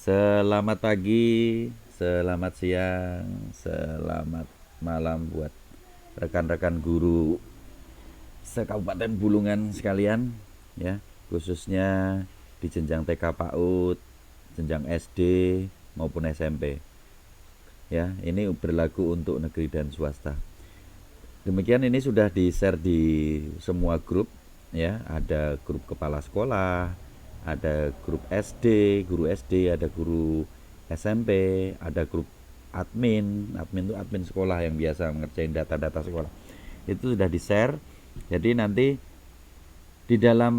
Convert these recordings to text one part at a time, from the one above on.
Selamat pagi, selamat siang, selamat malam buat rekan-rekan guru se-Kabupaten Bulungan sekalian ya, khususnya di jenjang TK PAUD, jenjang SD maupun SMP. Ya, ini berlaku untuk negeri dan swasta. Demikian ini sudah di-share di semua grup ya, ada grup kepala sekolah, ada grup SD, guru SD, ada guru SMP, ada grup admin. Admin itu admin sekolah yang biasa mengerjain data-data sekolah. Itu sudah di-share. Jadi nanti di dalam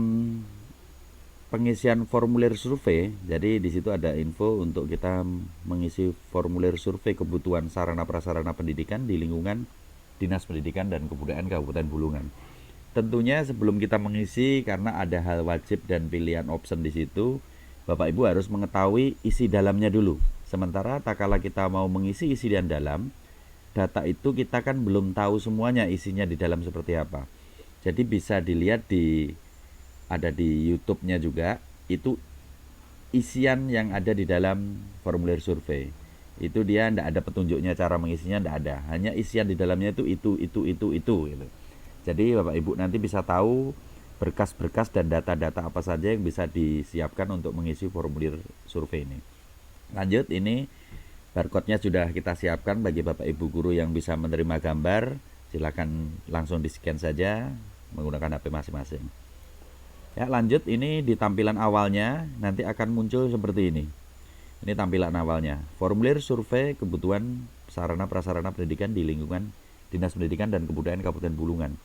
pengisian formulir survei, jadi di situ ada info untuk kita mengisi formulir survei kebutuhan sarana prasarana pendidikan di lingkungan Dinas Pendidikan dan Kebudayaan Kabupaten Bulungan. Tentunya sebelum kita mengisi, karena ada hal wajib dan pilihan option di situ, Bapak Ibu harus mengetahui isi dalamnya dulu. Sementara tak kala kita mau mengisi isi dan dalam, data itu kita kan belum tahu semuanya isinya di dalam seperti apa. Jadi bisa dilihat ada di YouTube-nya juga, itu isian yang ada di dalam formulir survei. Itu dia tidak ada petunjuknya cara mengisinya, tidak ada. Hanya isian di dalamnya itu gitu. Jadi Bapak Ibu nanti bisa tahu berkas-berkas dan data-data apa saja yang bisa disiapkan untuk mengisi formulir survei ini. Lanjut, ini barcode-nya sudah kita siapkan bagi Bapak Ibu guru yang bisa menerima gambar. Silakan langsung di-scan saja menggunakan HP masing-masing. Ya, lanjut, ini di tampilan awalnya nanti akan muncul seperti ini. Ini tampilan awalnya. Formulir survei kebutuhan sarana prasarana pendidikan di lingkungan Dinas Pendidikan dan Kebudayaan Kabupaten Bulungan.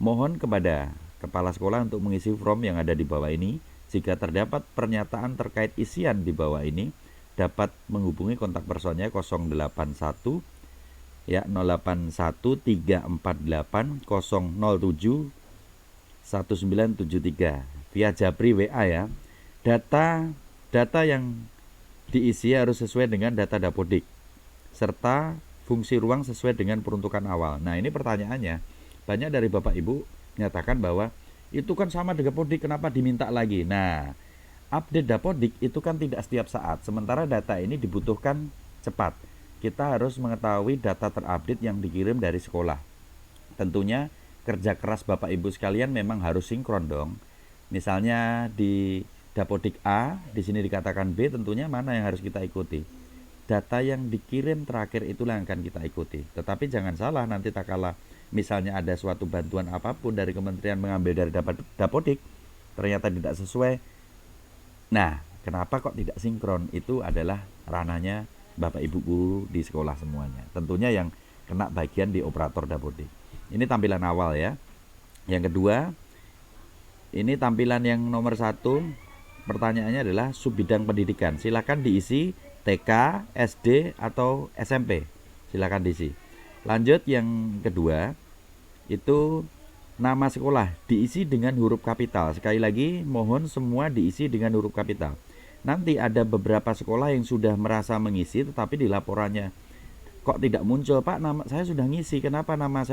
Mohon kepada kepala sekolah untuk mengisi form yang ada di bawah ini. Jika terdapat pernyataan terkait isian di bawah ini, dapat menghubungi kontak personnya 081 ya 081 348 007 1973 via Japri WA ya. Data yang diisi harus sesuai dengan data Dapodik serta fungsi ruang sesuai dengan peruntukan awal. Nah, ini pertanyaannya. Banyak dari Bapak Ibu menyatakan bahwa itu kan sama dengan Dapodik, kenapa diminta lagi? Nah, update Dapodik itu kan tidak setiap saat. Sementara data ini dibutuhkan cepat. Kita harus mengetahui data terupdate yang dikirim dari sekolah. Tentunya kerja keras Bapak Ibu sekalian memang harus sinkron dong. Misalnya di Dapodik A, di sini dikatakan B, tentunya mana yang harus kita ikuti? Data yang dikirim terakhir itulah yang akan kita ikuti. Tetapi jangan salah, nanti tak kalah misalnya ada suatu bantuan apapun dari kementerian mengambil dari Dapodik, ternyata tidak sesuai. Nah, kenapa kok tidak sinkron? Itu adalah ranahnya Bapak Ibu guru di sekolah semuanya. Tentunya yang kena bagian di operator Dapodik. Ini tampilan awal ya. Yang kedua, ini tampilan yang nomor 1. Pertanyaannya adalah subbidang pendidikan. Silakan diisi TK, SD, atau SMP. Silakan diisi. Lanjut, yang kedua, itu nama sekolah diisi dengan huruf kapital. Sekali lagi, mohon semua diisi dengan huruf kapital. Nanti ada beberapa sekolah yang sudah merasa mengisi, tetapi di laporannya kok tidak muncul, Pak, nama saya sudah ngisi, kenapa nama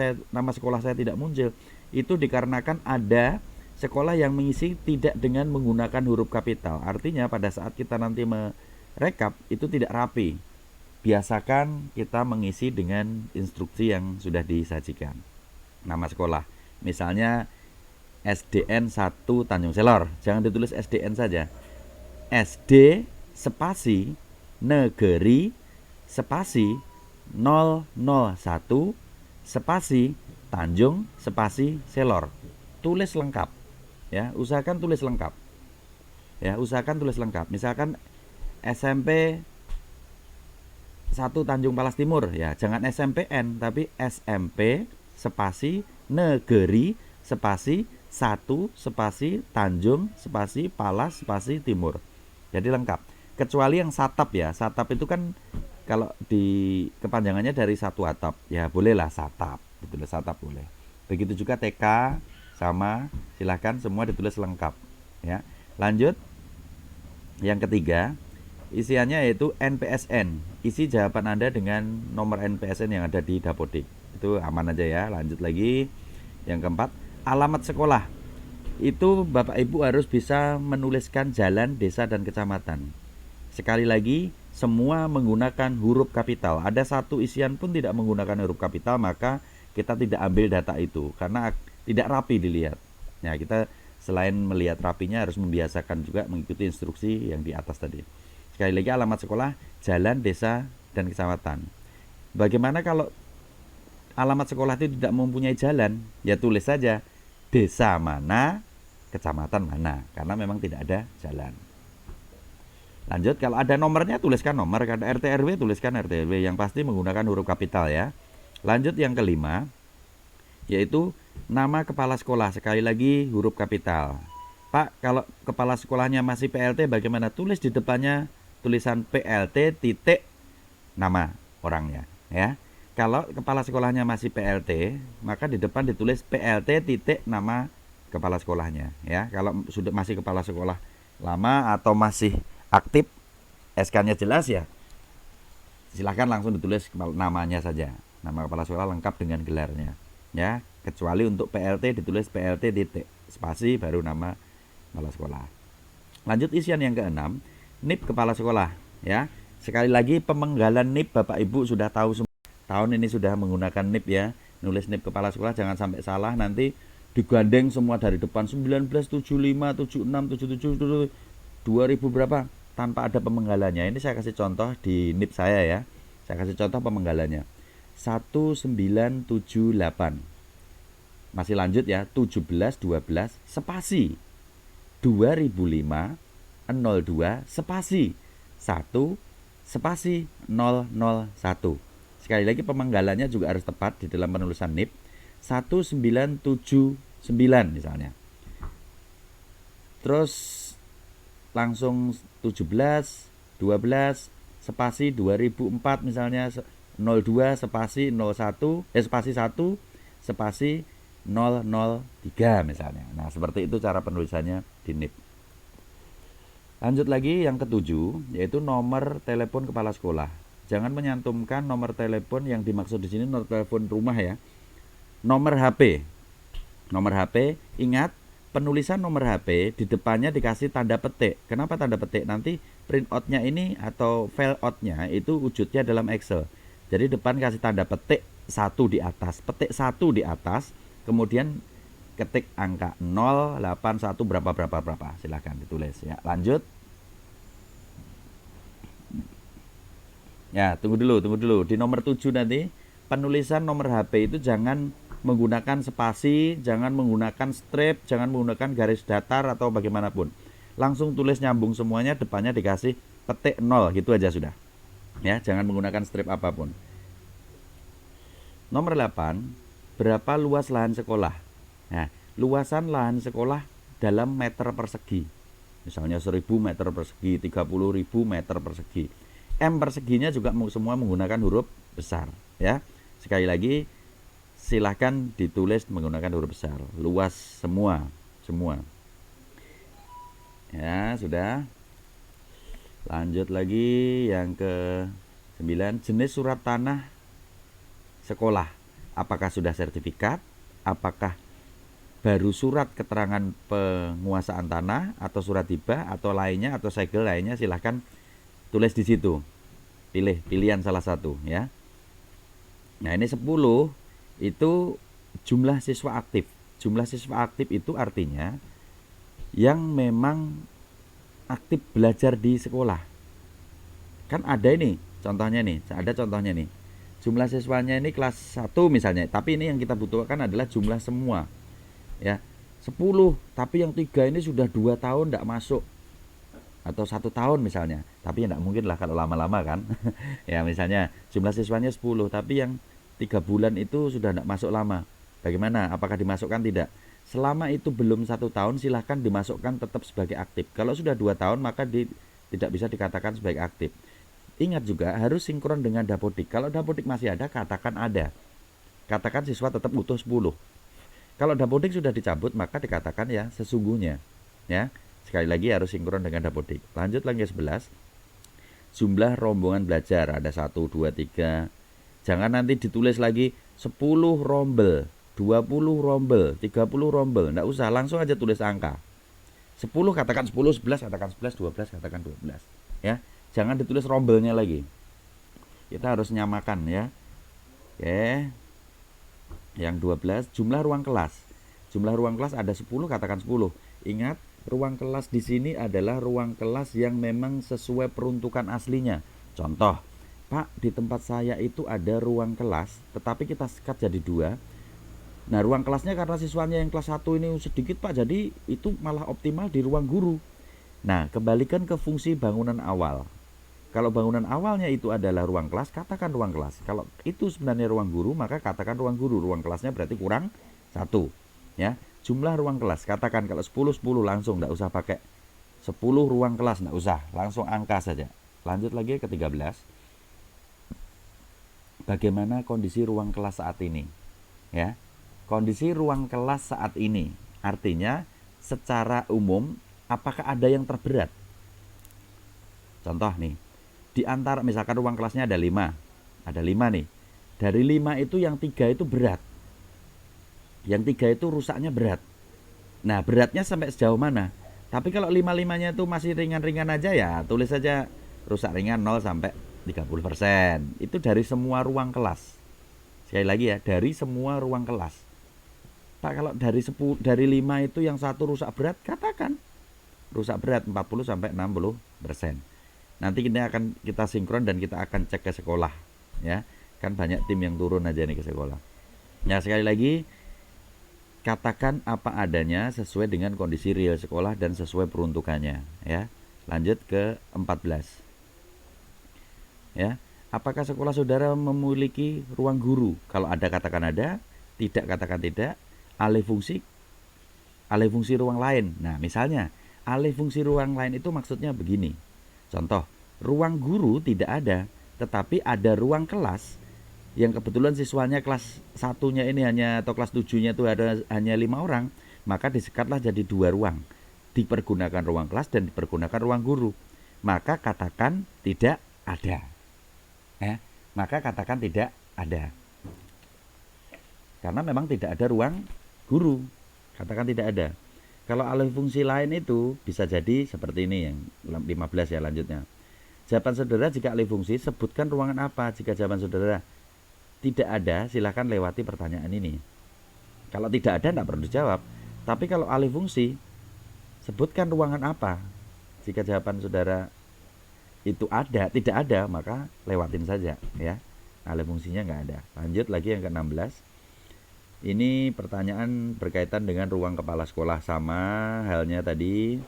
sekolah saya tidak muncul? Itu dikarenakan ada sekolah yang mengisi tidak dengan menggunakan huruf kapital. Artinya pada saat kita nanti merekap itu tidak rapi. Biasakan kita mengisi dengan instruksi yang sudah disajikan. Nama sekolah, misalnya SDN 1 Tanjung Selor, jangan ditulis SDN saja. SD spasi negeri spasi 001 spasi Tanjung spasi Selor. Tulis lengkap ya, usahakan tulis lengkap. Ya, usahakan tulis lengkap. Misalkan SMP 1 Tanjung Palas Timur ya, jangan SMPN tapi SMP spasi negeri spasi 1 spasi Tanjung spasi Palas spasi Timur. Jadi lengkap. Kecuali yang satap ya. Satap itu kan kalau di kepanjangannya dari satu atap, ya bolehlah satap, betul, satap boleh. Begitu juga TK sama, silahkan semua ditulis lengkap. Ya, lanjut. Yang ketiga, isiannya yaitu NPSN. Isi jawaban Anda dengan nomor NPSN yang ada di Dapodik. Itu aman aja ya. Lanjut lagi. Yang keempat, alamat sekolah. Itu Bapak Ibu harus bisa menuliskan jalan, desa, dan kecamatan. Sekali lagi, semua menggunakan huruf kapital. Ada satu isian pun tidak menggunakan huruf kapital, maka kita tidak ambil data itu karena tidak rapi dilihat. Nah, kita selain melihat rapinya harus membiasakan juga mengikuti instruksi yang di atas tadi. Sekali lagi, alamat sekolah, jalan, desa, dan kecamatan. Bagaimana kalau alamat sekolah itu tidak mempunyai jalan? Ya tulis saja desa mana, kecamatan mana, karena memang tidak ada jalan. Lanjut, kalau ada nomornya tuliskan nomor, kalau RT RW tuliskan RT RW, yang pasti menggunakan huruf kapital ya. Lanjut yang kelima, yaitu nama kepala sekolah, sekali lagi huruf kapital. Pak, kalau kepala sekolahnya masih PLT bagaimana? Tulis di depannya tulisan PLT titik nama orangnya ya. Kalau kepala sekolahnya masih PLT, maka di depan ditulis PLT titik nama kepala sekolahnya ya. Kalau sudah masih kepala sekolah lama atau masih aktif, SK-nya jelas ya, silahkan langsung ditulis namanya saja, nama kepala sekolah lengkap dengan gelarnya ya. Kecuali untuk PLT ditulis PLT titik spasi baru nama kepala sekolah. Lanjut isian yang keenam, NIP kepala sekolah ya. Sekali lagi, pemenggalan NIP Bapak Ibu sudah tahu semua. Tahun ini sudah menggunakan NIP ya. Nulis NIP kepala sekolah jangan sampai salah, nanti digandeng semua dari depan 1975, 76, 77, 2000 berapa tanpa ada pemenggalannya. Ini saya kasih contoh di NIP saya ya. Saya kasih contoh pemenggalannya. 1978. Masih lanjut ya, 17 12 spasi 2005 02 spasi 1 spasi 001. Sekali lagi, pemenggalannya juga harus tepat di dalam penulisan NIP. 1979 misalnya. Terus langsung 17 12 spasi 2004 misalnya, 02 spasi 01 spasi 1 spasi 003 misalnya. Nah, seperti itu cara penulisannya di NIP. Lanjut lagi yang ketujuh, yaitu nomor telepon kepala sekolah. Jangan menyantumkan nomor telepon yang dimaksud di sini nomor telepon rumah ya. Nomor HP. Nomor HP, ingat penulisan nomor HP di depannya dikasih tanda petik. Kenapa tanda petik? Nanti print out-nya ini atau file out-nya itu wujudnya dalam Excel. Jadi depan kasih tanda petik 1 di atas, petik 1 di atas, kemudian ketik angka 081 berapa. Silahkan ditulis ya. Lanjut. Ya, tunggu dulu. Di nomor 7 nanti penulisan nomor HP itu jangan menggunakan spasi, jangan menggunakan strip, jangan menggunakan garis datar atau bagaimanapun. Langsung tulis nyambung semuanya, depannya dikasih petik 0 gitu aja sudah. Ya, jangan menggunakan strip apapun. Nomor 8, berapa luas lahan sekolah? Nah, luasan lahan sekolah dalam meter persegi. Misalnya 1000 meter persegi, 30.000 meter persegi. M perseginya juga semua menggunakan huruf besar ya. Sekali lagi, silahkan ditulis menggunakan huruf besar. Luas semua. Ya, sudah. Lanjut lagi yang ke-9, jenis surat tanah sekolah. Apakah sudah sertifikat? Apakah baru surat keterangan penguasaan tanah atau surat hibah atau lainnya atau segel lainnya? Silahkan tulis di situ. Pilihan salah satu ya. Nah, ini 10 itu jumlah siswa aktif. Jumlah siswa aktif itu artinya yang memang aktif belajar di sekolah. Kan ada ini contohnya nih, ada contohnya nih. Jumlah siswanya ini kelas 1 misalnya, tapi ini yang kita butuhkan adalah jumlah semua. Ya, 10, tapi yang 3 ini sudah 2 tahun tidak masuk. Atau 1 tahun misalnya, tapi ya tidak mungkin lah kalau lama-lama kan. Ya, misalnya jumlah siswanya 10, tapi yang 3 bulan itu sudah tidak masuk lama. Bagaimana? Apakah dimasukkan? Tidak. Selama itu belum 1 tahun, silahkan dimasukkan tetap sebagai aktif. Kalau sudah 2 tahun, maka tidak bisa dikatakan sebagai aktif. Ingat juga harus sinkron dengan Dapodik. Kalau Dapodik masih ada, katakan ada. Katakan siswa tetap utuh 10. Kalau Dapodik sudah dicabut, maka dikatakan ya sesungguhnya. Ya. Sekali lagi harus sinkron dengan Dapodik. Lanjut lagi 11. Jumlah rombongan belajar ada 1, 2, 3. Jangan nanti ditulis lagi 10 rombel, 20 rombel, 30 rombel. Nggak usah, langsung aja tulis angka. 10 katakan 10, 11 katakan 11, 12 katakan 12. Ya. Jangan ditulis rombelnya lagi. Kita harus nyamakan ya. Oke. Yang 12 jumlah ruang kelas. Jumlah ruang kelas ada 10, katakan 10. Ingat, ruang kelas di sini adalah ruang kelas yang memang sesuai peruntukan aslinya. Contoh, Pak, di tempat saya itu ada ruang kelas, tetapi kita sekat jadi 2. Nah, ruang kelasnya karena siswanya yang kelas 1 ini sedikit, Pak, jadi itu malah optimal di ruang guru. Nah, kembalikan ke fungsi bangunan awal. Kalau bangunan awalnya itu adalah ruang kelas, katakan ruang kelas. Kalau itu sebenarnya ruang guru, maka katakan ruang guru. Ruang kelasnya berarti kurang 1. Ya, jumlah ruang kelas, katakan kalau 10 langsung, enggak usah pakai 10 ruang kelas, enggak usah, langsung angka saja. Lanjut lagi ke 13. Bagaimana kondisi ruang kelas saat ini? Ya. Kondisi ruang kelas saat ini artinya secara umum apakah ada yang terberat? Contoh nih, di antara misalkan ruang kelasnya ada 5. Ada 5 nih. Dari 5 itu yang 3 itu berat. Yang 3 itu rusaknya berat. Nah, beratnya sampai sejauh mana? Tapi kalau 5-5-nya itu masih ringan-ringan aja ya, tulis saja rusak ringan 0 sampai 30%. Itu dari semua ruang kelas. Sekali lagi ya, dari semua ruang kelas. Pak, kalau dari 5 itu yang 1 rusak berat, katakan rusak berat 40 sampai 60%. Nanti kita sinkron dan kita akan cek ke sekolah, ya. Kan banyak tim yang turun aja nih ke sekolah. Ya, sekali lagi katakan apa adanya sesuai dengan kondisi real sekolah dan sesuai peruntukannya, ya. Lanjut ke 14. Ya. Apakah sekolah saudara memiliki ruang guru? Kalau ada katakan ada, tidak katakan tidak. Alih fungsi ruang lain. Nah, misalnya alih fungsi ruang lain itu maksudnya begini. Contoh, ruang guru tidak ada, tetapi ada ruang kelas yang kebetulan siswanya kelas 1-nya ini atau kelas 7-nya itu ada hanya 5 orang, maka disekatlah jadi 2 ruang. Dipergunakan ruang kelas dan dipergunakan ruang guru. Maka katakan tidak ada. Maka katakan tidak ada. Karena memang tidak ada ruang guru. Katakan tidak ada. Kalau alih fungsi lain itu bisa jadi seperti ini yang 15 ya lanjutnya. Jawaban saudara jika alih fungsi, sebutkan ruangan apa. Jika jawaban saudara tidak ada, silakan lewati pertanyaan ini. Kalau tidak ada, tidak perlu dijawab. Tapi kalau alih fungsi, sebutkan ruangan apa. Jika jawaban saudara itu ada, tidak ada, maka lewatin saja ya. Alih fungsinya nggak ada. Lanjut lagi yang ke-16. Ini pertanyaan berkaitan dengan ruang kepala sekolah, sama halnya tadi.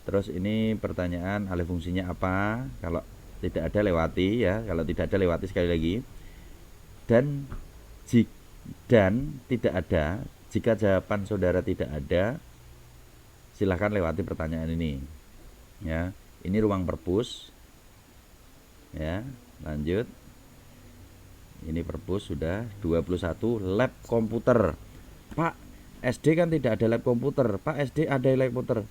Terus ini pertanyaan alih fungsinya apa? Kalau tidak ada lewati ya, kalau tidak ada lewati sekali lagi. Dan tidak ada, jika jawaban saudara tidak ada, silahkan lewati pertanyaan ini. Ya, ini ruang perpus. Ya, lanjut. Ini perpus sudah 21. Lab komputer. Pak, SD kan tidak ada lab komputer. Pak, SD ada lab komputer.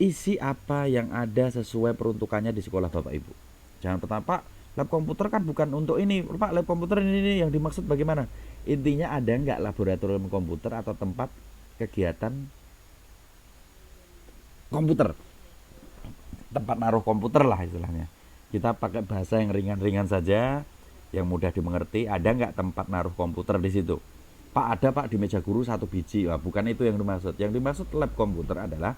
Isi apa yang ada sesuai peruntukannya di sekolah Bapak Ibu. Jangan pertama, Pak, lab komputer kan bukan untuk ini. Pak, lab komputer ini yang dimaksud bagaimana? Intinya ada nggak laboratorium komputer atau tempat kegiatan komputer. Tempat naruh komputer lah istilahnya. Kita pakai bahasa yang ringan-ringan saja, yang mudah dimengerti. Ada nggak tempat naruh komputer di situ? Pak, ada Pak, di meja guru 1 biji. Wah, bukan itu yang dimaksud. Yang dimaksud lab komputer adalah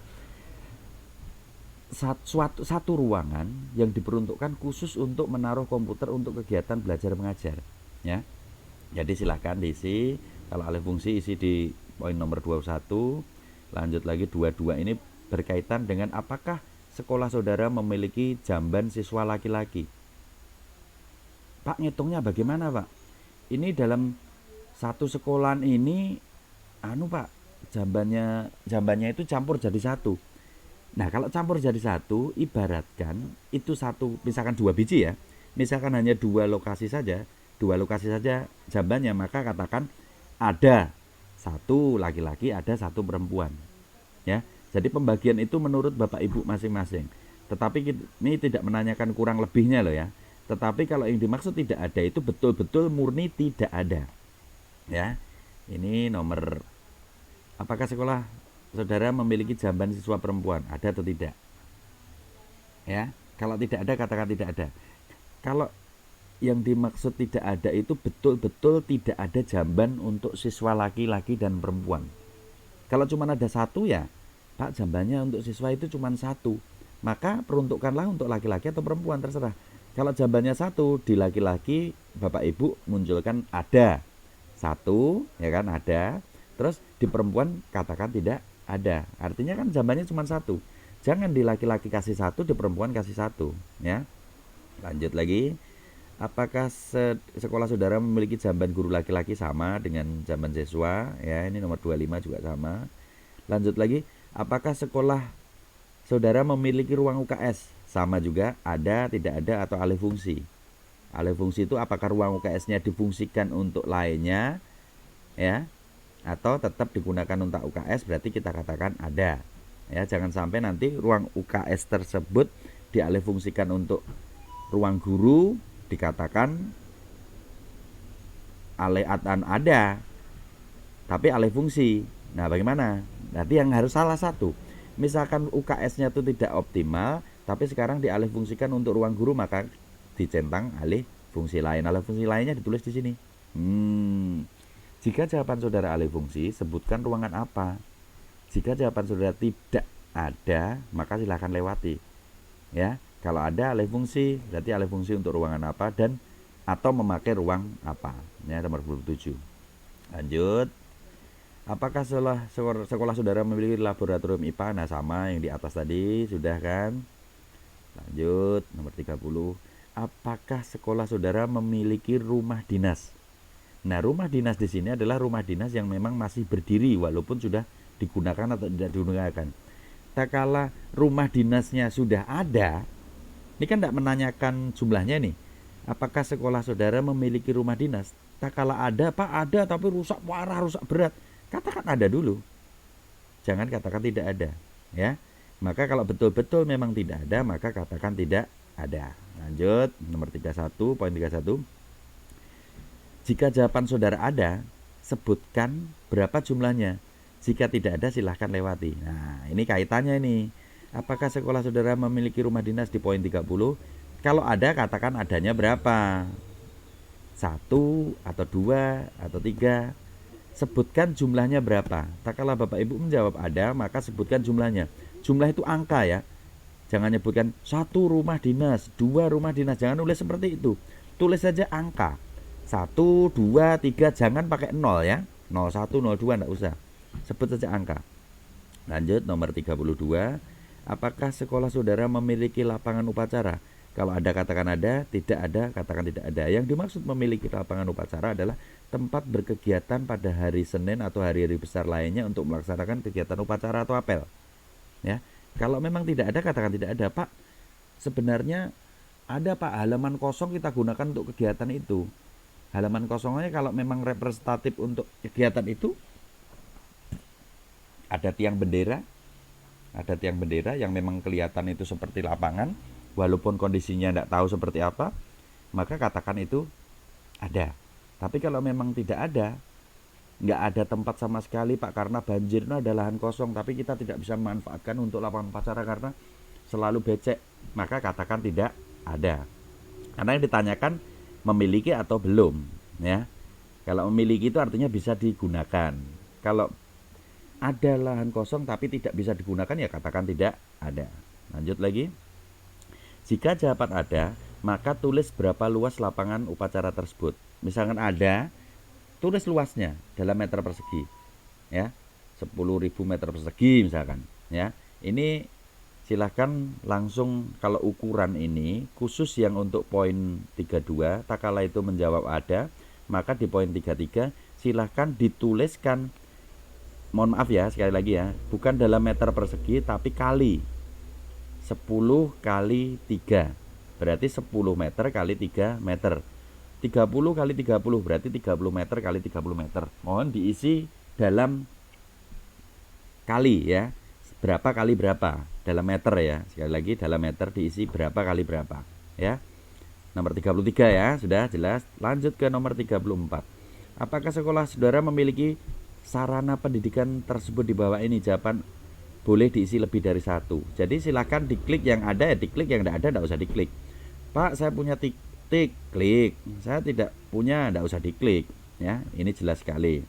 satu ruangan yang diperuntukkan khusus untuk menaruh komputer untuk kegiatan belajar mengajar. Ya, jadi silakan diisi. Kalau alih fungsi isi di poin nomor 21. Lanjut lagi 22 ini berkaitan dengan apakah sekolah saudara memiliki jamban siswa laki-laki. Pak, ngitungnya bagaimana Pak? Ini dalam satu sekolahan ini Pak, jambannya itu campur jadi satu. Nah, kalau campur jadi satu, ibaratkan itu satu, misalkan 2 biji ya. Misalkan hanya 2 lokasi saja jambannya, maka katakan ada 1 laki-laki, ada 1 perempuan. Ya. Jadi pembagian itu menurut Bapak Ibu masing-masing. Tetapi ini tidak menanyakan kurang lebihnya loh ya. Tetapi kalau yang dimaksud tidak ada itu betul-betul murni tidak ada. Ya. Ini nomor, apakah sekolah saudara memiliki jamban siswa perempuan? Ada atau tidak? Ya. Kalau tidak ada, katakan tidak ada. Kalau yang dimaksud tidak ada itu betul-betul tidak ada jamban untuk siswa laki-laki dan perempuan. Kalau cuma ada satu ya, Pak, jambannya untuk siswa itu cuma satu. Maka peruntukkanlah untuk laki-laki atau perempuan, terserah. Kalau jambannya satu, di laki-laki Bapak Ibu munculkan ada satu, ya kan, ada. Terus di perempuan katakan tidak ada. Artinya kan jambannya cuma satu. Jangan di laki-laki kasih satu, di perempuan kasih satu, ya. Lanjut lagi. Apakah sekolah saudara memiliki jamban guru laki-laki sama dengan jamban siswa? Ya, ini nomor 25 juga sama. Lanjut lagi. Apakah sekolah saudara memiliki ruang UKS? Sama juga, ada, tidak ada, atau alih fungsi. Alih fungsi itu apakah ruang UKS-nya difungsikan untuk lainnya, ya, atau tetap digunakan untuk UKS, berarti kita katakan ada. Ya, jangan sampai nanti ruang UKS tersebut dialih fungsikan untuk ruang guru, dikatakan alih ada, tapi alih fungsi. Nah, bagaimana? Nanti yang harus salah satu. Misalkan UKS-nya itu tidak optimal, tapi sekarang dialih fungsikan untuk ruang guru, maka dicentang alih fungsi lain. Alih fungsi lainnya ditulis di sini. Jika jawaban saudara alih fungsi, sebutkan ruangan apa. Jika jawaban saudara tidak ada, maka silakan lewati. Ya, kalau ada alih fungsi, berarti alih fungsi untuk ruangan apa dan atau memakai ruang apa. Ya, nomor 27. Lanjut. Apakah sekolah saudara memiliki laboratorium IPA? Nah, sama yang di atas tadi, sudah kan? Lanjut, nomor 30. Apakah sekolah saudara memiliki rumah dinas? Nah, rumah dinas di sini adalah rumah dinas yang memang masih berdiri walaupun sudah digunakan atau tidak digunakan. Tak kala rumah dinasnya sudah ada, ini kan tidak menanyakan jumlahnya nih. Apakah sekolah saudara memiliki rumah dinas? Tak kala ada, Pak, ada tapi rusak parah, rusak berat. Katakan ada dulu. Jangan katakan tidak ada, ya. Maka kalau betul-betul memang tidak ada, maka katakan tidak ada. Lanjut, nomor 31, poin 31. Jika jawaban saudara ada, sebutkan berapa jumlahnya. Jika tidak ada, silahkan lewati. Nah, ini kaitannya ini. Apakah sekolah saudara memiliki rumah dinas di poin 30? Kalau ada, katakan adanya berapa? 1 atau 2 atau 3. Sebutkan jumlahnya berapa. Tak kala Bapak Ibu menjawab ada, maka sebutkan jumlahnya. Jumlah itu angka ya. Jangan nyebutkan 1 rumah dinas, 2 rumah dinas. Jangan nulis seperti itu. Tulis saja angka. 1, 2, 3. Jangan pakai 0 ya. 01, 02 enggak usah. Sebut saja angka. Lanjut, nomor 32. Apakah sekolah saudara memiliki lapangan upacara? Kalau ada, katakan ada. Tidak ada, katakan tidak ada. Yang dimaksud memiliki lapangan upacara adalah tempat berkegiatan pada hari Senin atau hari-hari besar lainnya untuk melaksanakan kegiatan upacara atau apel. Ya, kalau memang tidak ada, katakan tidak ada. Pak, sebenarnya ada, Pak, halaman kosong kita gunakan untuk kegiatan itu. Halaman kosongnya kalau memang representatif untuk kegiatan itu, ada tiang bendera yang memang kelihatan itu seperti lapangan, walaupun kondisinya tidak tahu seperti apa, maka katakan itu ada. Tapi kalau memang tidak ada, nggak ada tempat sama sekali, Pak, karena banjir, ada lahan kosong, tapi kita tidak bisa memanfaatkan untuk lapangan upacara karena selalu becek, maka katakan tidak ada. Karena yang ditanyakan memiliki atau belum, ya. Kalau memiliki itu artinya bisa digunakan. Kalau ada lahan kosong tapi tidak bisa digunakan, ya katakan tidak ada. Lanjut lagi. Jika jawaban ada, maka tulis berapa luas lapangan upacara tersebut. Misalkan ada, tulis luasnya dalam meter persegi, ya, 10.000 meter persegi misalkan, ya. Ini silahkan langsung, kalau ukuran ini khusus yang untuk poin 32, tak kala itu menjawab ada, maka di poin 33 silahkan dituliskan, mohon maaf ya sekali lagi ya, bukan dalam meter persegi tapi kali 10 kali 3, berarti 10 meter kali 3 meter. 30 kali 30 berarti 30 meter kali 30 meter. Mohon diisi dalam kali ya. Berapa kali berapa? Dalam meter ya. Sekali lagi dalam meter diisi berapa kali berapa ya. Nomor 33 ya, sudah jelas. Lanjut ke nomor 34. Apakah sekolah saudara memiliki sarana pendidikan tersebut di bawah ini? Jawaban boleh diisi lebih dari satu. Jadi silakan diklik yang ada ya diklik, yang tidak ada tidak usah diklik. Pak, saya punya titik, klik. Saya tidak punya, tidak usah diklik. Ya, ini jelas sekali.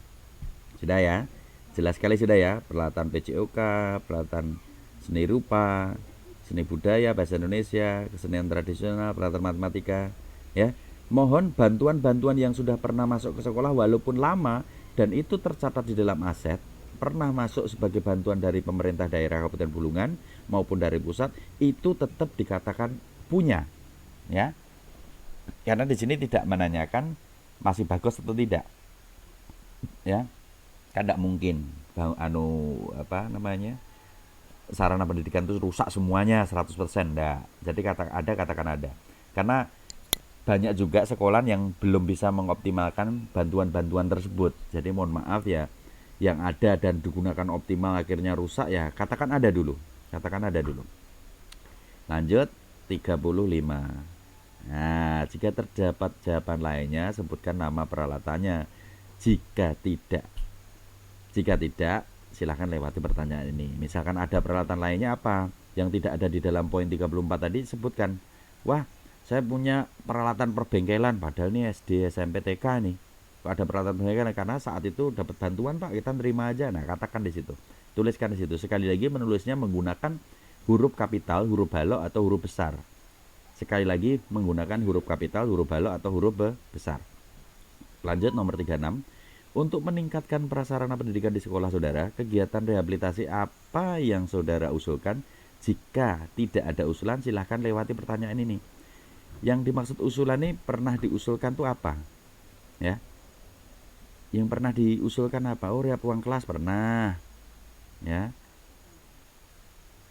Sudah ya, jelas sekali sudah ya. Peralatan PJOK, peralatan seni rupa, seni budaya, bahasa Indonesia, kesenian tradisional, peralatan matematika. Ya, mohon bantuan-bantuan yang sudah pernah masuk ke sekolah walaupun lama dan itu tercatat di dalam aset, pernah masuk sebagai bantuan dari pemerintah daerah Kabupaten Bulungan maupun dari pusat, itu tetap dikatakan punya, ya. Karena di sini tidak menanyakan masih bagus atau tidak, ya. Kan tidak mungkin sarana pendidikan itu rusak semuanya 100%, enggak. Jadi katakan ada. Karena banyak juga sekolah yang belum bisa mengoptimalkan bantuan-bantuan tersebut. Jadi mohon maaf ya, yang ada dan digunakan optimal akhirnya rusak ya, katakan ada dulu. Lanjut 35. Nah, jika terdapat jawaban lainnya, sebutkan nama peralatannya. Jika tidak, silahkan lewati pertanyaan ini. Misalkan ada peralatan lainnya apa yang tidak ada di dalam poin 34 tadi, sebutkan. Wah, saya punya peralatan perbengkelan, padahal ini SD, SMP, TK nih. Ada peralatan perbengkelan karena saat itu dapat bantuan Pak, kita terima aja. Nah, katakan di situ. Tuliskan di situ. Sekali lagi menulisnya menggunakan huruf kapital, huruf balok atau huruf besar. Sekali lagi menggunakan huruf kapital, huruf balok atau huruf besar. Lanjut nomor 36. Untuk meningkatkan prasarana pendidikan di sekolah saudara, kegiatan rehabilitasi apa yang saudara usulkan? Jika tidak ada usulan, silahkan lewati pertanyaan ini. Yang dimaksud usulan ini pernah diusulkan tuh apa? Ya. Yang pernah diusulkan apa? Oh, rehab ruang kelas pernah. Ya.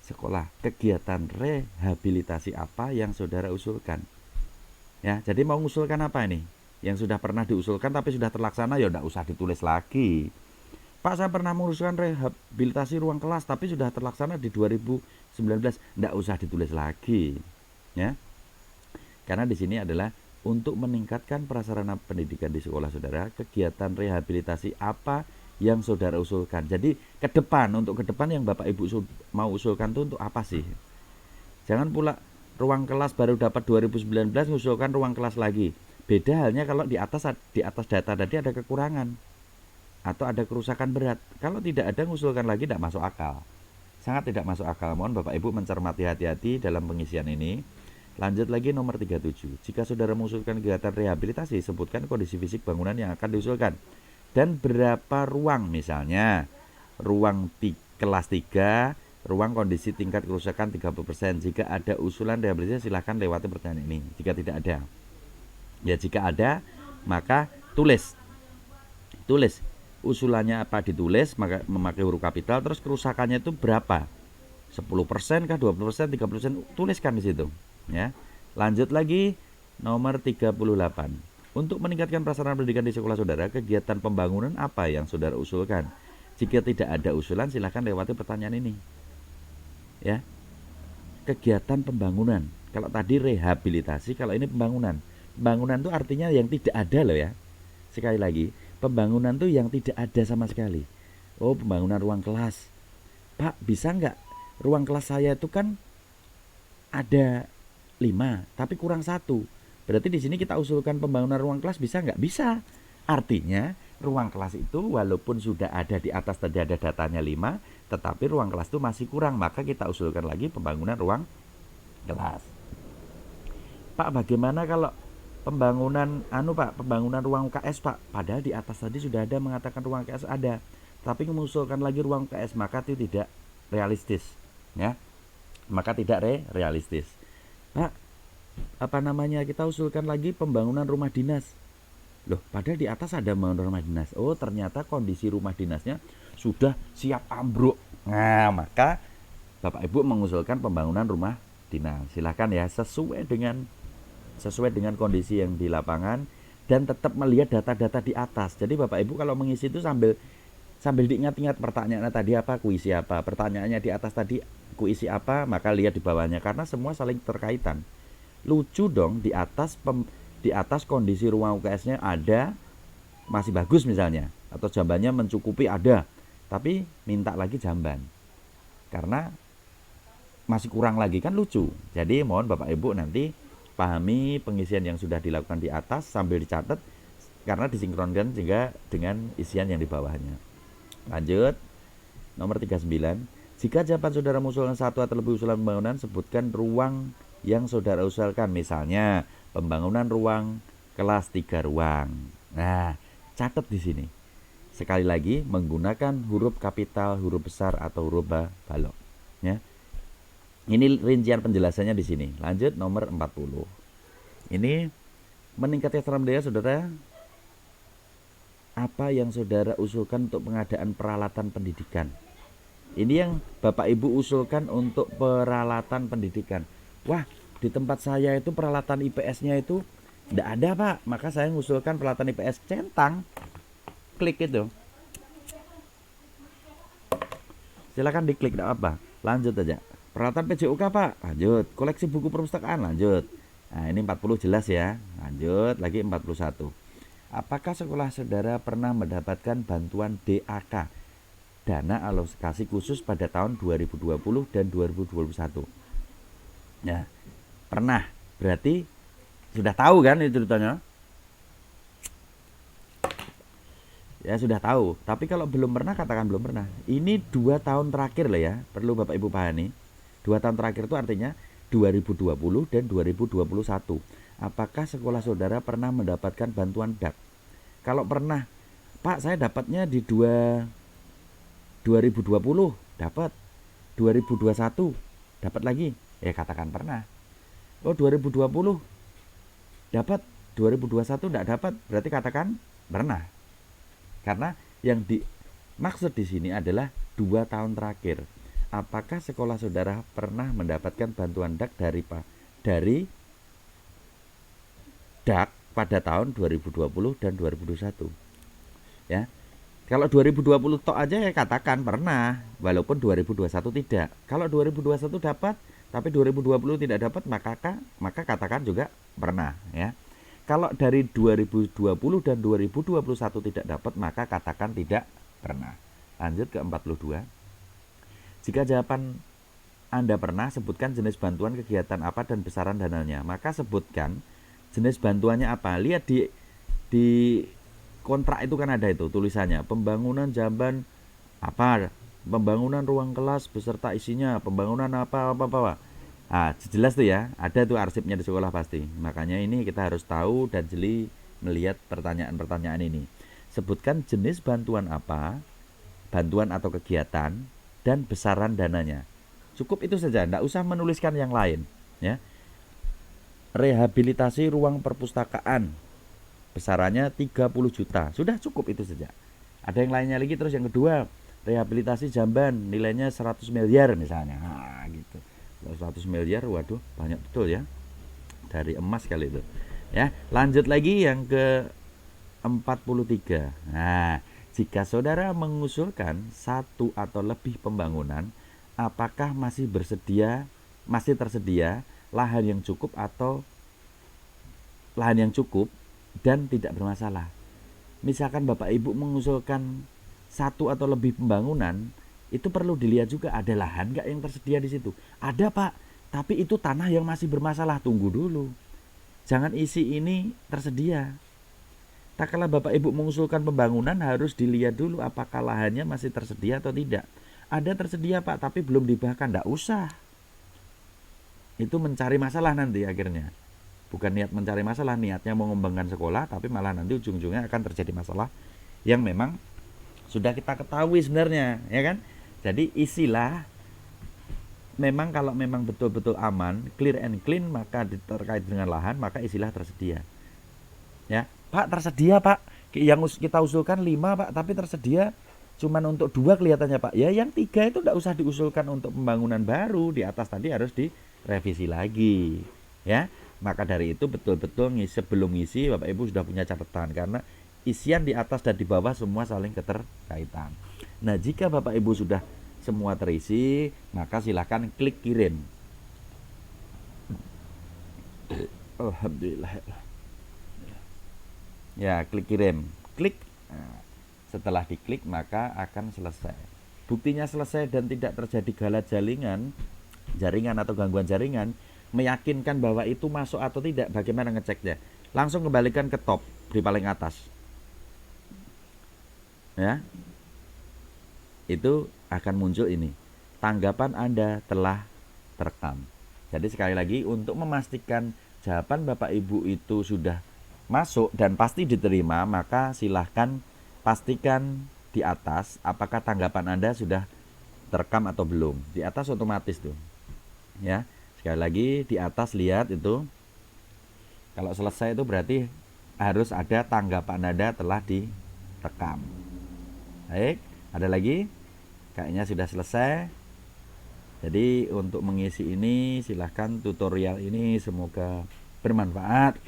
Sekolah, kegiatan rehabilitasi apa yang saudara usulkan? Ya, jadi mau mengusulkan apa ini? Yang sudah pernah diusulkan tapi sudah terlaksana ya enggak usah ditulis lagi. Pak, saya pernah mengusulkan rehabilitasi ruang kelas tapi sudah terlaksana di 2019, enggak usah ditulis lagi. Ya. Karena di sini adalah untuk meningkatkan prasarana pendidikan di sekolah saudara, kegiatan rehabilitasi apa yang saudara usulkan. Jadi ke depan yang Bapak Ibu mau usulkan itu untuk apa sih? Jangan pula ruang kelas baru dapat 2019 mengusulkan ruang kelas lagi. Beda halnya kalau di atas data tadi ada kekurangan atau ada kerusakan berat. Kalau tidak ada mengusulkan lagi tidak masuk akal. Sangat tidak masuk akal. Mohon Bapak Ibu mencermati hati-hati dalam pengisian ini. Lanjut lagi nomor 37. Jika saudara mengusulkan kegiatan rehabilitasi, sebutkan kondisi fisik bangunan yang akan diusulkan dan berapa ruang, misalnya ruang kelas 3, ruang kondisi tingkat kerusakan 30%. Jika ada usulan rehabilitasi, silahkan lewati pertanyaan ini. Jika tidak ada, ya jika ada maka tulis usulannya apa, ditulis memakai huruf kapital, terus kerusakannya itu berapa, 10% kah, 20%, 30%, tuliskan di situ. Ya. Lanjut lagi nomor 38. Untuk meningkatkan prasarana pendidikan di sekolah saudara, kegiatan pembangunan apa yang saudara usulkan? Jika tidak ada usulan, silahkan lewati pertanyaan ini. Ya. Kegiatan pembangunan. Kalau tadi rehabilitasi, kalau ini pembangunan. Pembangunan itu artinya yang tidak ada loh ya. Sekali lagi, pembangunan itu yang tidak ada sama sekali. Oh, pembangunan ruang kelas. Pak, bisa nggak? Ruang kelas saya itu kan ada 5, tapi kurang 1. Berarti di sini kita usulkan pembangunan ruang kelas, bisa nggak? Bisa. Artinya ruang kelas itu walaupun sudah ada di atas tadi ada datanya 5, tetapi ruang kelas itu masih kurang, maka kita usulkan lagi pembangunan ruang kelas. Pak, bagaimana kalau pembangunan pembangunan ruang UKS Pak? Padahal di atas tadi sudah ada mengatakan ruang UKS ada, tapi mengusulkan lagi ruang UKS, maka itu tidak realistis, ya. Maka tidak realistis. Pak, kita usulkan lagi pembangunan rumah dinas. Loh, padahal di atas ada pembangunan rumah dinas. Oh, ternyata kondisi rumah dinasnya sudah siap ambruk. Nah, maka Bapak Ibu mengusulkan pembangunan rumah dinas. Silakan ya, sesuai dengan kondisi yang di lapangan dan tetap melihat data-data di atas. Jadi Bapak Ibu kalau mengisi itu sambil diingat-ingat pertanyaannya tadi apa, kuisi apa, pertanyaannya di atas tadi kuisi apa, maka lihat di bawahnya karena semua saling terkaitan. Lucu dong, di atas kondisi ruang UKS-nya ada masih bagus misalnya, atau jambannya mencukupi ada, tapi minta lagi jamban. karena masih kurang lagi, kan lucu. Jadi mohon Bapak Ibu nanti pahami pengisian yang sudah dilakukan di atas sambil dicatat, karena disinkronkan juga dengan isian yang di bawahnya. Lanjut, nomor 39. Jika jawaban saudara mengusulkan satu atau lebih usulan pembangunan, sebutkan ruang yang saudara usulkan. Misalnya, pembangunan ruang kelas 3 ruang. Nah, catat di sini. Sekali lagi, menggunakan huruf kapital, huruf besar, atau huruf balok. Ya. Ini rincian penjelasannya di sini. Lanjut, nomor 40. Ini meningkatkan keterampilan daya saudara. Apa yang saudara usulkan untuk pengadaan peralatan pendidikan? Ini yang Bapak Ibu usulkan untuk peralatan pendidikan. Wah, di tempat saya itu peralatan IPS-nya itu tidak ada Pak, maka saya mengusulkan peralatan IPS. Centang, klik itu. Silakan diklik, tidak apa. Lanjut aja. Peralatan PJOK Pak, lanjut. Koleksi buku perpustakaan, lanjut. Nah, ini 40 jelas ya. Lanjut lagi 41. Apakah sekolah saudara pernah mendapatkan bantuan DAK, dana alokasi khusus pada tahun 2020 dan 2021? Ya, pernah. Berarti sudah tahu kan itu ceritanya? Ya sudah tahu. Tapi kalau belum pernah, katakan belum pernah. Ini 2 tahun terakhir lah ya. Perlu Bapak Ibu pahami. 2 tahun terakhir itu artinya 2020 dan 2021. Apakah sekolah saudara pernah mendapatkan bantuan DAK? Kalau pernah, Pak saya dapatnya di 2020 dapat, 2021 dapat lagi, ya katakan pernah. Oh 2020 dapat, 2021 tidak dapat, berarti katakan pernah. Karena yang dimaksud di sini adalah 2 tahun terakhir. Apakah sekolah saudara pernah mendapatkan bantuan DAK dari DAK pada tahun 2020 dan 2021? Ya. Kalau 2020 tok aja ya katakan pernah, walaupun 2021 tidak. Kalau 2021 dapat tapi 2020 tidak dapat, maka katakan juga pernah ya. Kalau dari 2020 dan 2021 tidak dapat, maka katakan tidak pernah. Lanjut ke 42. Jika jawaban Anda pernah, sebutkan jenis bantuan, kegiatan apa, dan besaran dananya. Maka sebutkan jenis bantuannya apa. Lihat di kontrak itu kan ada itu tulisannya, pembangunan jamban apa, pembangunan ruang kelas beserta isinya, pembangunan apa. Nah, jelas tuh ya, ada tuh arsipnya di sekolah pasti. Makanya ini kita harus tahu dan jeli melihat pertanyaan-pertanyaan ini. Sebutkan jenis bantuan apa, bantuan atau kegiatan, dan besaran dananya. Cukup itu saja, tidak usah menuliskan yang lain ya. Rehabilitasi ruang perpustakaan, besarannya 30 juta. Sudah cukup itu saja. Ada yang lainnya lagi. Terus yang kedua, rehabilitasi jamban nilainya 100 miliar misalnya. Nah, gitu. 100 miliar, waduh, banyak betul ya. Dari emas kali itu. Ya, lanjut lagi yang ke 43. Nah, jika saudara mengusulkan satu atau lebih pembangunan, apakah masih tersedia lahan yang cukup atau lahan yang cukup dan tidak bermasalah? Misalkan Bapak Ibu mengusulkan satu atau lebih pembangunan, itu perlu dilihat juga ada lahan nggak yang tersedia di situ. Ada Pak, tapi itu tanah yang masih bermasalah. Tunggu dulu, jangan isi ini tersedia. Tak kala Bapak Ibu mengusulkan pembangunan, harus dilihat dulu apakah lahannya masih tersedia atau tidak. Ada tersedia Pak, tapi belum dibahkan, nggak usah. Itu mencari masalah nanti akhirnya. Bukan niat mencari masalah, niatnya mau mengembangkan sekolah, tapi malah nanti ujung-ujungnya akan terjadi masalah yang memang sudah kita ketahui sebenarnya, ya kan? Jadi isilah, memang kalau memang betul-betul aman, clear and clean, maka terkait dengan lahan, maka isilah tersedia. Ya, Pak tersedia Pak, yang kita usulkan 5 Pak, tapi tersedia cuman untuk 2 kelihatannya Pak. Ya yang 3 itu tidak usah diusulkan untuk pembangunan baru, di atas tadi harus direvisi lagi. Ya, maka dari itu betul-betul sebelum ngisi Bapak Ibu sudah punya catatan, karena isian di atas dan di bawah semua saling keterkaitan. Nah, jika Bapak Ibu sudah semua terisi, maka silahkan klik kirim. Alhamdulillah. Ya, klik kirim. Klik. Nah, setelah diklik maka akan selesai. buktinya selesai dan tidak terjadi galat jaringan atau gangguan jaringan, meyakinkan bahwa itu masuk atau tidak, bagaimana ngeceknya? Langsung kembalikan ke top di paling atas. Ya. Itu akan muncul ini. Tanggapan Anda telah terekam. Jadi sekali lagi, untuk memastikan jawaban Bapak Ibu itu sudah masuk dan pasti diterima, maka silahkan pastikan di atas apakah tanggapan Anda sudah terekam atau belum. Di atas otomatis tuh. Ya. Sekali lagi di atas lihat itu. Kalau selesai itu berarti harus ada tanggapan Anda telah direkam. Baik, ada lagi? Kayaknya sudah selesai. Jadi untuk mengisi ini silahkan tutorial ini semoga bermanfaat.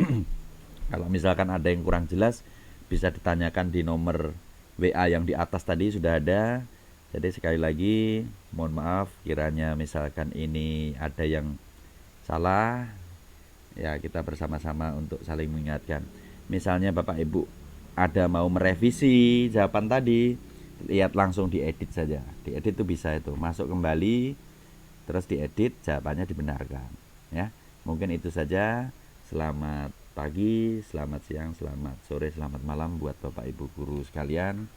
Kalau misalkan ada yang kurang jelas bisa ditanyakan di nomor WA yang di atas tadi sudah ada. Jadi sekali lagi mohon maaf kiranya misalkan ini ada yang salah, ya kita bersama-sama untuk saling mengingatkan. Misalnya Bapak Ibu ada mau merevisi jawaban tadi, lihat langsung diedit saja. Diedit itu bisa itu, masuk kembali terus diedit, jawabannya dibenarkan. Ya, mungkin itu saja. Selamat pagi, selamat siang, selamat sore, selamat malam buat Bapak Ibu guru sekalian.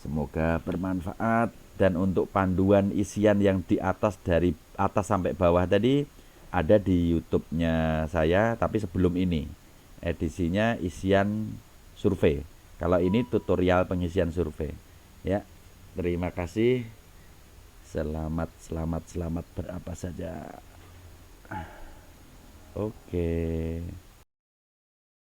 Semoga bermanfaat. Dan untuk panduan isian yang di atas, dari atas sampai bawah tadi ada di YouTube-nya saya, tapi sebelum ini edisinya isian survei. Kalau ini tutorial pengisian survei. Ya, terima kasih. Selamat berapa saja. Oke.